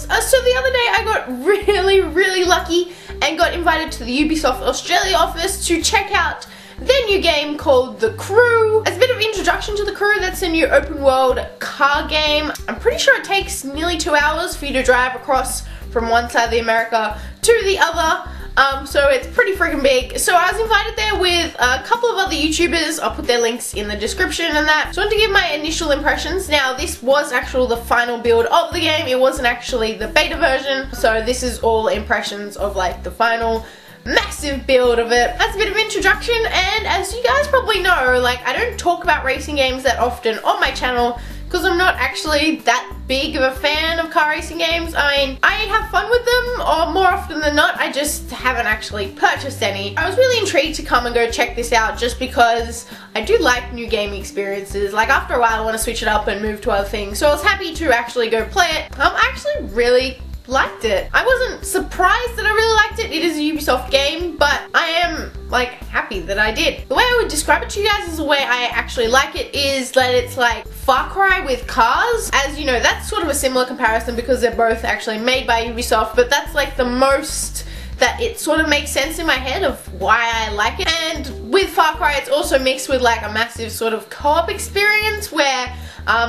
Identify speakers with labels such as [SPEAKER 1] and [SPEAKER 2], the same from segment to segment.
[SPEAKER 1] So the other day I got really lucky and got invited to the Ubisoft Australia office to check out their new game called The Crew. As a bit of introduction to The Crew, that's a new open world car game. I'm pretty sure it takes nearly 2 hours for you to drive across from one side of the America to the other. So it's pretty freaking big. So I was invited there with a couple of other YouTubers. I'll put their links in the description and that. So I want to give my initial impressions. Now this was actually the final build of the game. It wasn't actually the beta version. So this is all impressions of like the final massive build of it. That's a bit of introduction, and as you guys probably know, like I don't talk about racing games that often on my channel because I'm not actually that big of a fan of car racing games. I mean, I have fun with them, or more often than not, I just haven't actually purchased any. I was really intrigued to come and go check this out just because I do like new gaming experiences. Like after a while I want to switch it up and move to other things, so I was happy to actually go play it. I actually really liked it. I wasn't surprised that I really liked it. It is a Ubisoft game, but I am like happy that I did. The way I would describe it to you guys is the way I actually like it is that it's like Far Cry with cars. As you know, that's sort of a similar comparison because they're both actually made by Ubisoft, but that's like the most that it sort of makes sense in my head of why I like it. And with Far Cry, it's also mixed with like a massive sort of co-op experience where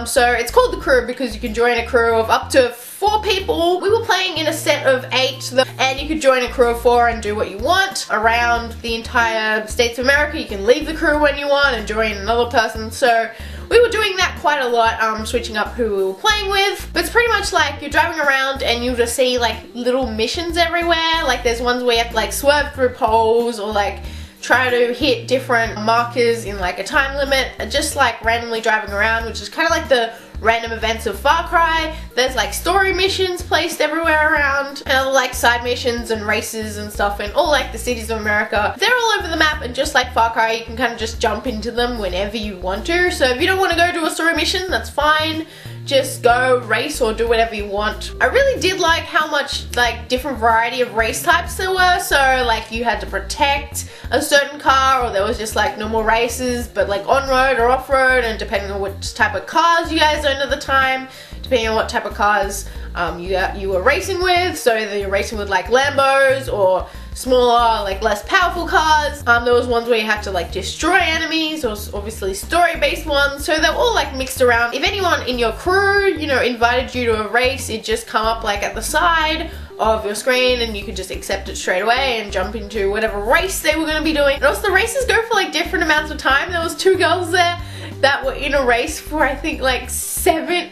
[SPEAKER 1] so it's called The Crew because you can join a crew of up to 4 people. We were playing in a set of 8 and you could join a crew of 4 and do what you want around the entire States of America. You can leave the crew when you want and join another person. So we were doing that quite a lot, switching up who we were playing with. But it's pretty much like you're driving around and you'll just see like little missions everywhere. Like there's ones where you have to like swerve through poles or like try to hit different markers in like a time limit, just like randomly driving around, which is kind of like the random events of Far Cry. There's like story missions placed everywhere around, and other like side missions and races and stuff in all like the cities of America. They're all over the map, and just like Far Cry, you can kind of just jump into them whenever you want to. So if you don't want to go to a story mission, that's fine. Just go race or do whatever you want. I really did like how much like different variety of race types there were. So like you had to protect a certain car, or there was just like normal races but like on-road or off-road, and depending on which type of cars you guys owned at the time, depending on what type of cars you were racing with. So either you're racing with like Lambos or smaller, like less powerful cars. There was ones where you had to like destroy enemies, or obviously story-based ones. So they're all like mixed around. If anyone in your crew, you know, invited you to a race, it'd just come up like at the side of your screen and you could just accept it straight away and jump into whatever race they were going to be doing. And also the races go for like different amounts of time. There was 2 girls there that were in a race for I think like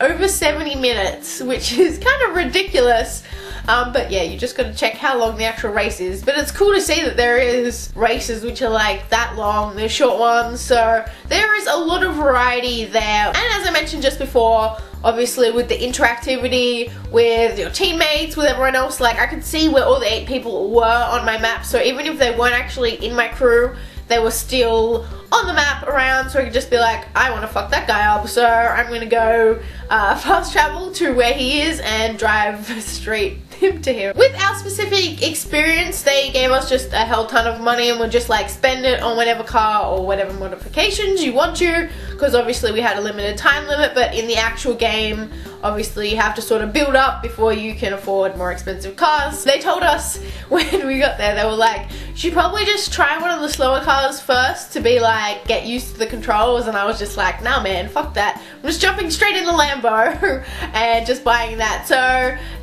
[SPEAKER 1] over 70 minutes, which is kind of ridiculous. But yeah, you just gotta check how long the actual race is. But it's cool to see that there is races which are like that long, they're short ones, so there is a lot of variety there. And as I mentioned just before, obviously with the interactivity with your teammates, with everyone else, like I could see where all the 8 people were on my map, so even if they weren't actually in my crew, they were still on the map around, so I could just be like, I want to fuck that guy up, so I'm going to go fast travel to where he is and drive straight to him. With our specific experience, they gave us just a hell ton of money and would just like spend it on whatever car or whatever modifications you want to, because obviously we had a limited time limit, but in the actual game, obviously you have to sort of build up before you can afford more expensive cars. They told us when we got there, they were like, you should probably just try one of the slower cars first to be like, get used to the controls, and I was just like, nah man, fuck that. I'm just jumping straight in the Lambo and just buying that. So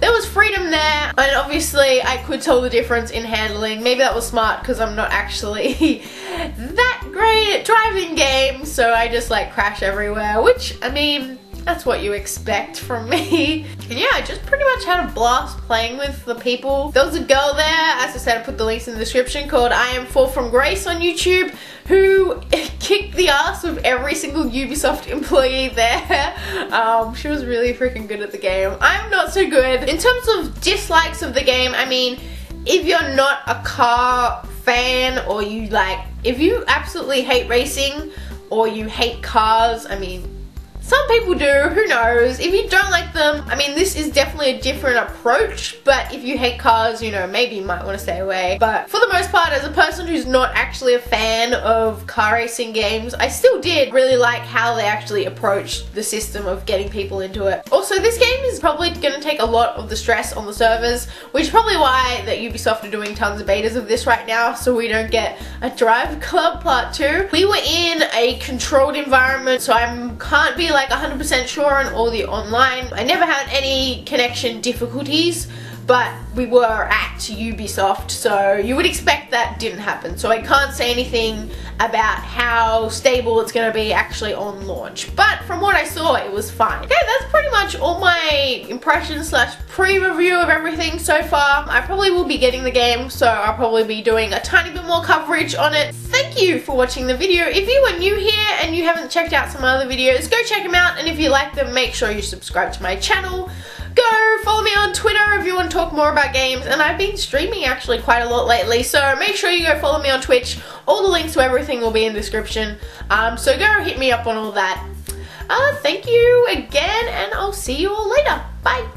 [SPEAKER 1] there was freedom there, and obviously I could tell the difference in handling. Maybe that was smart because I'm not actually that great at driving games, so I just like crash everywhere, which I mean, that's what you expect from me. And yeah, I just pretty much had a blast playing with the people. There was a girl there, as I said, I put the links in the description, called I Am Fall From Grace on YouTube, who kicked the ass of every single Ubisoft employee there. She was really freaking good at the game. I'm not so good. In terms of dislikes of the game, I mean, if you're not a car fan, or you like, if you absolutely hate racing or you hate cars, I mean, Some people do, who knows. If you don't like them, I mean, this is definitely a different approach, but if you hate cars, you know, maybe you might want to stay away. But for the most part, as a person who's not actually a fan of car racing games, I still did really like how they actually approached the system of getting people into it. Also, this game is probably going to take a lot of the stress on the servers, which is probably why that Ubisoft are doing tons of betas of this right now, so we don't get a Drive Club Part 2. We were in a controlled environment, so I can't be like 100% sure on all the online. I never had any connection difficulties, but we were at Ubisoft, so you would expect that didn't happen. So I can't say anything about how stable it's going to be actually on launch. But from what I saw, it was fine. Okay, that's pretty much all my impressions slash pre-review of everything so far. I probably will be getting the game, so I'll probably be doing a tiny bit more coverage on it. Thank you for watching the video. If you are new here and you haven't checked out some other videos, go check them out, and if you like them, make sure you subscribe to my channel. Go follow me on Twitter if you want to talk more about games, and I've been streaming actually quite a lot lately, so make sure you go follow me on Twitch. All the links to everything will be in the description, so go hit me up on all that. Thank you again, and I'll see you all later. Bye!